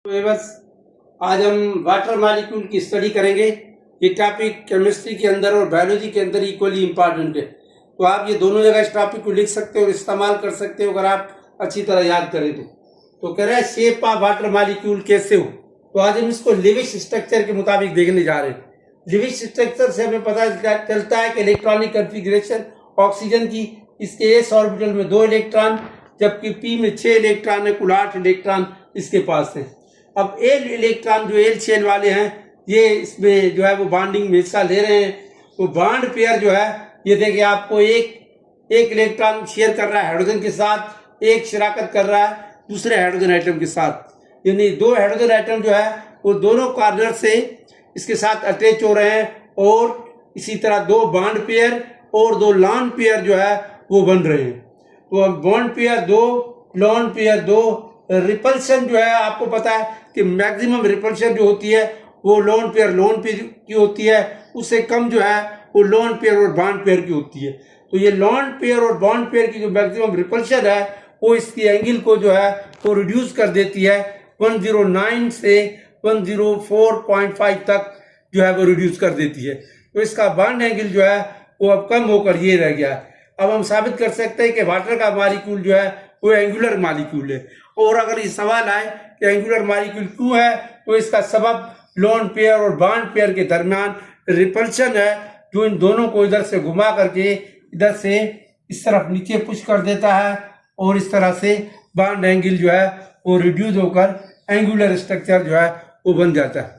तो बस आज हम वाटर मॉलिक्यूल की स्टडी करेंगे। ये टॉपिक केमिस्ट्री के अंदर और बायोलॉजी के अंदर इक्वली इम्पॉर्टेंट है। तो आप ये दोनों जगह इस टॉपिक को लिख सकते हो और इस्तेमाल कर सकते हो अगर आप अच्छी तरह याद करें तो कह रहा है शेप ऑफ वाटर मॉलिक्यूल कैसे हो। तो आज हम इसको लिविश स्ट्रक्चर के मुताबिक देखने जा रहे हैं। लिविश स्ट्रक्चर से हमें पता चलता है कि इलेक्ट्रॉनिक कन्फिग्रेशन ऑक्सीजन की, इसके एस ऑर्बिटल में 2 इलेक्ट्रॉन, जबकि पी में 6 इलेक्ट्रॉन है, कुल 8 इलेक्ट्रॉन इसके पास है। अब एल इलेक्ट्रॉन जो एल शेल वाले हैं ये इसमें जो है वो बॉन्डिंग में हिस्सा ले रहे हैं। तो बॉन्ड पेयर जो है ये देखिए आपको एक इलेक्ट्रॉन शेयर कर रहा है हाइड्रोजन के साथ, एक शराकत कर रहा है दूसरे हाइड्रोजन आइटम के साथ, यानी 2 हाइड्रोजन आइटम जो है वो दोनों कॉर्नर से इसके साथ अटैच हो रहे हैं। और इसी तरह 2 बॉन्ड पेयर और 2 लॉन पेयर जो है वो बन रहे हैं। तो अब bond pair 2, lone pair 2, repulsion जो है आपको पता है कि मैक्सिमम रिपल्शन जो होती है वो लोन पेयर की होती है, उससे कम जो है वो लोन पेयर और बॉन्ड पेयर की होती है। तो ये लोन पेयर और बॉन्ड पेयर की जो मैक्सिमम रिपल्शन है वो इसकी एंगल को जो है वो रिड्यूस कर देती है 109 से 104.5 तक जो है वो रिड्यूस कर देती है। तो इसका बॉन्ड एंगल जो है वो अब कम होकर ये रह गया है। अब हम साबित कर सकते हैं कि वाटर का मॉलिक्यूल जो है वो एंगुलर मॉलिक्यूल है। और अगर ये सवाल आए कि एंगुलर मॉलिक्यूल क्यों है तो इसका सबब लोन पेयर और बॉन्ड पेयर के दरमियान रिपल्शन है, जो इन दोनों को इधर से घुमा करके इधर से इस तरफ नीचे पुश कर देता है और इस तरह से बॉन्ड एंगल जो है वो रिड्यूस होकर एंगुलर स्ट्रक्चर जो है वो बन जाता है।